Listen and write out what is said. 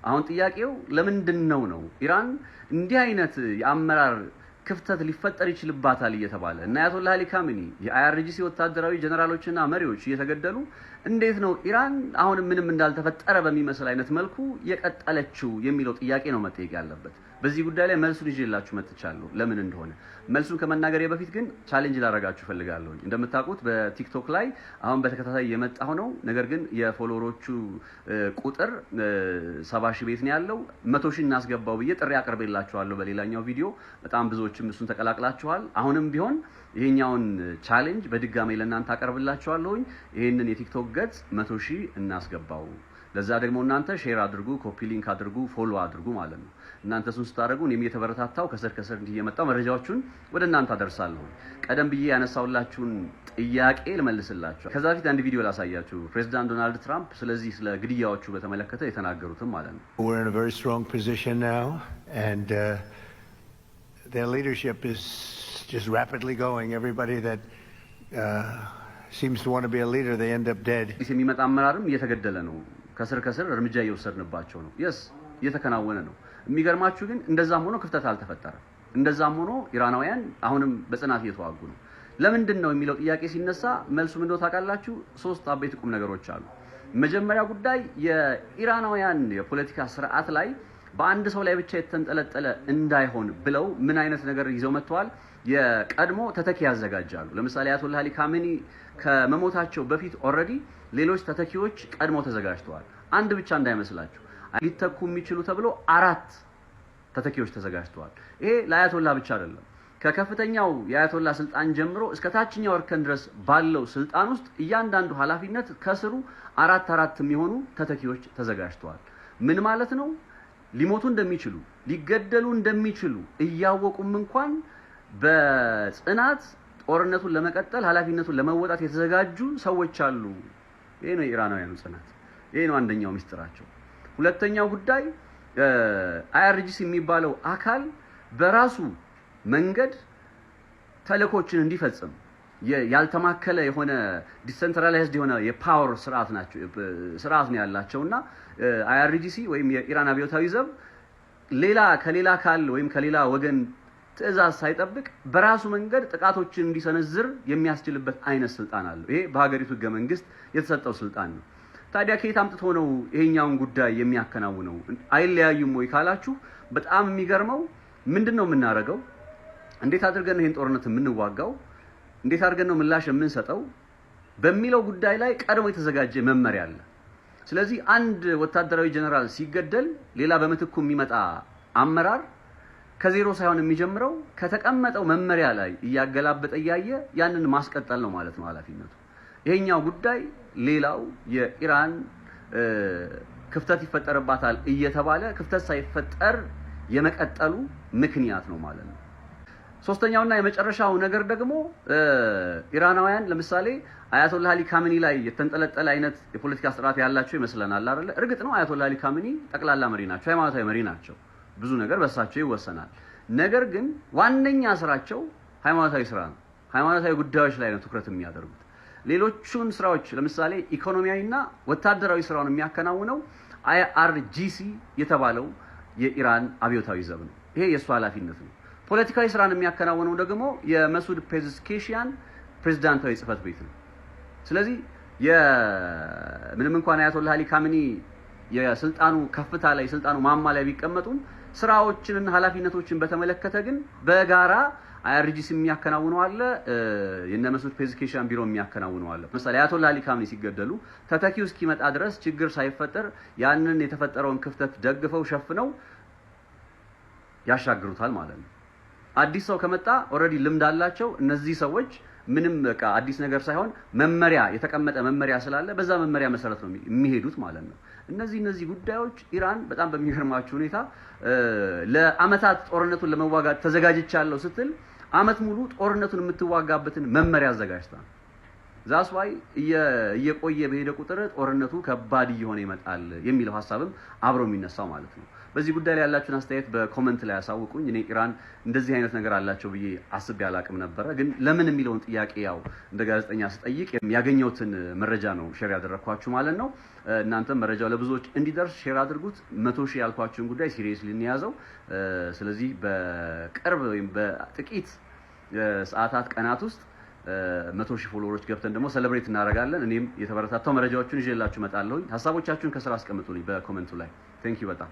አሁን ጥያቄው ለምንድነው ነው ኢራን እንዲህ አይነት የአመራር ክፍተት ሊፈጠር ይችልባታል እየተባለ እና አያቶላህ አሊ ካሚኒ የአይአርጂሲ ወታደራዊ ጀነራሎችና መሪዎች እየተገደሉ እንዴት ነው ኢራን አሁን ምንም እንዳልተፈጠረ በሚመስል አይነት መልኩ የቀጠለችው የሚለው ጥያቄ ነው መጠየቅ ያለበት። በዚህ ጉዳይ ላይ መልሱን ይዤላችሁ መጥቻለሁ ለምን እንደሆነ። መልሱን ከመናገሬ በፊት ግን ቻሌንጅ ላደርጋችሁ ፈልጋለሁ። እንደምታውቁት በቲክቶክ ላይ አሁን በተከታታይ የመጣው ነው። ነገር ግን የፎሎወሮቹ ቁጥር 70,000 ቤት ነው ያለው። 100,000 እናስገባው ብዬ ጥሪ አቀርቤላችኋለሁ በሌላኛው ቪዲዮ። በጣም ብዙዎችም እሱን ተቀላቅላችኋል። አሁንም ቢሆን ይሄኛውን ቻሌንጅ በድጋሚ ለእናንተ አቀርብላችኋለሁ። ይሄንን የቲክቶክ ገጽ 100,000 እናስገባው። ለዛ ደግሞ እናንተ ሼር አድርጉ፣ ኮፒ ሊንክ አድርጉ፣ ፎሎ አድርጉ ማለት ነው። እናንተ እሱን ስታደርጉ እኔም እየተበረታታው ከስር እየመጣው መረጃዎቹን ወደ እናንተ አደርሳለሁ። ቀደም ብዬ ያነሳውላችሁን ጥያቄ ልመልስላችሁ። ከዛ በፊት አንድ ቪዲዮ ላሳያችሁ። ፕሬዝዳንት ዶናልድ ትራምፕ ስለዚህ ስለ ግድያዎቹ በተመለከተ የተናገሩትም ማለት ነው። We're in a very strong position now and their leadership is just rapidly going. Everybody that seems to want to be a leader, they end up dead. የሚመጣ አመራርም እየተገደለ ነው። ከስር እርምጃ እየወሰድንባቸው ነው። እየተከናወነ ነው። የሚገርማችሁ ግን እንደዛም ሆኖ ክፍተት አልተፈጠረም። እንደዛም ሆኖ ኢራናውያን አሁንም በጽናት እየተዋጉ ነው። ለምንድን ነው የሚለው ጥያቄ ሲነሳ መልሱ ምን እንደሆነ ታውቃላችሁ? 3 አበይት ቁም ነገሮች አሉ። መጀመሪያ ጉዳይ የኢራናውያን የፖለቲካ ስርዓት ላይ በአንድ ሰው ላይ ብቻ የተንጠለጠለ እንዳይሆን ብለው ምን አይነት ነገር ይዘው መጥተዋል? የቀድሞ ተተኪ ያዘጋጃሉ። ለምሳሌ አያቶላህ አሊ ካሚኒ ከመሞታቸው በፊት ኦሬዲ ሌሎች ተተኪዎች ቀድሞ ተዘጋጅተዋል። አንድ ብቻ እንዳይመስላችሁ ሊተኩ የሚችሉ ተብሎ 4 ተተኪዎች ተዘጋጅተዋል። ይሄ ለአያቶላህ ብቻ አይደለም። ከከፍተኛው የአያቶላህ ስልጣን ጀምሮ እስከ ታችኛው እርከን ድረስ ባለው ስልጣን ውስጥ እያንዳንዱ ኃላፊነት ከስሩ 4 የሚሆኑ ተተኪዎች ተዘጋጅተዋል። ምን ማለት ነው? ሊሞቱ እንደሚችሉ ሊገደሉ እንደሚችሉ እያወቁም እንኳን በጽናት ጦርነቱን ለመቀጠል ኃላፊነቱን ለመወጣት የተዘጋጁ ሰዎች አሉ። ይሄ ነው ኢራናውያኑ ጽናት። ይሄ ነው አንደኛው ሚስጥራቸው። ሁለተኛው ጉዳይ አይአርጂሲ የሚባለው አካል በራሱ መንገድ ተልእኮችን እንዲፈጽም ያልተማከለ የሆነ ዲሰንትራላይዝድ የሆነ የፓወር ስርዓት ነው ያላቸውና አይአርጂሲ ወይም የኢራን አብዮታዊ ዘብ ከሌላ አካል ወይም ከሌላ ወገን ትዕዛዝ ሳይጠብቅ በራሱ መንገድ ጥቃቶችን እንዲሰነዝር የሚያስችልበት አይነት ስልጣን አለው። ይሄ በሀገሪቱ ህገ መንግስት የተሰጠው ስልጣን ነው። ታዲያ ከየት አምጥቶ ነው ይሄኛውን ጉዳይ የሚያከናውነው? አይለያዩም ወይ ካላችሁ በጣም የሚገርመው ምንድነው የምናደርገው? እንዴት አድርገን ይሄን ጦርነት የምንዋጋው? እንዴት አድርገን ነው ምላሽ የምንሰጠው በሚለው ጉዳይ ላይ ቀድሞ የተዘጋጀ መመሪያ አለ። ስለዚህ አንድ ወታደራዊ ጀነራል ሲገደል ሌላ በመትኩ የሚመጣ አመራር ከዜሮ ሳይሆን የሚጀምረው ከተቀመጠው መመሪያ ላይ እያገላበጠ እያየ ያንን ማስቀጠል ነው ማለት ነው ኃላፊነቱ። ይሄኛው ጉዳይ ሌላው የኢራን ክፍተት ይፈጠርባታል እየተባለ ክፍተት ሳይፈጠር የመቀጠሉ ምክንያት ነው ማለት ነው። ሶስተኛውና የመጨረሻው ነገር ደግሞ ኢራናውያን ለምሳሌ አያቶላህ አሊ ካሚኒ ላይ የተንጠለጠለ አይነት የፖለቲካ ስርዓት ያላቸው ይመስለናል አይደል? እርግጥ ነው አያቶላህ አሊ ካሚኒ ጠቅላላ መሪ ናቸው፣ ሃይማኖታዊ መሪ ናቸው። ብዙ ነገር በሳቸው ይወሰናል። ነገር ግን ዋነኛ ስራቸው ሃይማኖታዊ ስራ ነው። ሃይማኖታዊ ጉዳዮች ላይ ነው ትኩረት የሚያደርጉት። ሌሎቹን ስራዎች ለምሳሌ ኢኮኖሚያዊና ወታደራዊ ስራውን የሚያከናውነው አይአርጂሲ የተባለው የኢራን አብዮታዊ ዘብ ነው። ይሄ የሱ ኃላፊነት ነው። ፖለቲካዊ ስራን የሚያከናውነው ደግሞ የመሱድ ፔዜሽኪያን ፕሬዝዳንታዊ ጽህፈት ቤት ነው። ስለዚህ ምንም እንኳን አያቶላህ አሊ ካሚኒ የስልጣኑ ከፍታ ላይ ስልጣኑ ማማ ላይ ቢቀመጡም ስራዎችንና ኃላፊነቶችን በተመለከተ ግን በጋራ አይአርጂሲ የሚያከናውነው አለ፣ የነ መሱድ ፔዜሽኪያን ቢሮ የሚያከናውነው አለ። ለምሳሌ አያቶላህ አሊ ካሚኒ ሲገደሉ ተተኪው እስኪመጣ ድረስ ችግር ሳይፈጠር ያንን የተፈጠረውን ክፍተት ደግፈው ሸፍነው ያሻግሩታል ማለት ነው። አዲስ ሰው ከመጣ ኦሬዲ ልምድ አላቸው እነዚህ ሰዎች። ምንም በቃ አዲስ ነገር ሳይሆን የተቀመጠ መመሪያ ስላለ በዛ መመሪያ መሰረት ነው የሚሄዱት ማለት ነው። እነዚህ ጉዳዮች ኢራን በጣም በሚገርማችሁ ሁኔታ ለአመታት ጦርነቱን ለመዋጋት ተዘጋጅቻለሁ ስትል አመት ሙሉ ጦርነቱን የምትዋጋበትን መመሪያ አዘጋጅታ ዛስዋይ እየቆየ በሄደ ቁጥር ጦርነቱ ከባድ እየሆነ ይመጣል የሚለው ሐሳብም አብሮ የሚነሳው ማለት ነው። በዚህ ጉዳይ ላይ ያላችሁን አስተያየት በኮሜንት ላይ አሳውቁኝ። እኔ ኢራን እንደዚህ አይነት ነገር አላቸው ብዬ አስቤ አላቅም ነበር፣ ግን ለምን የሚለውን ጥያቄ ያው እንደ ጋዜጠኛ ስጠይቅ ያገኘሁትን መረጃ ነው ሼር ያደረኳችሁ ማለት ነው። እናንተም መረጃው ለብዙዎች እንዲደርስ ሼር አድርጉት። 100,000 ያልኳችሁን ጉዳይ ሲሪየስሊ እንያዘው። ስለዚህ በቅርብ ወይም በጥቂት ሰዓታት ቀናት ውስጥ 100,000 ፎሎወሮች ገብተን ደግሞ ሴሌብሬት እናደርጋለን። እኔም የተበረታታው መረጃዎችን ይዤላችሁ እመጣለሁ። ሐሳቦቻችሁን ከስራ አስቀምጡልኝ በኮሜንቱ ላይ። ቴንክ ዩ በጣም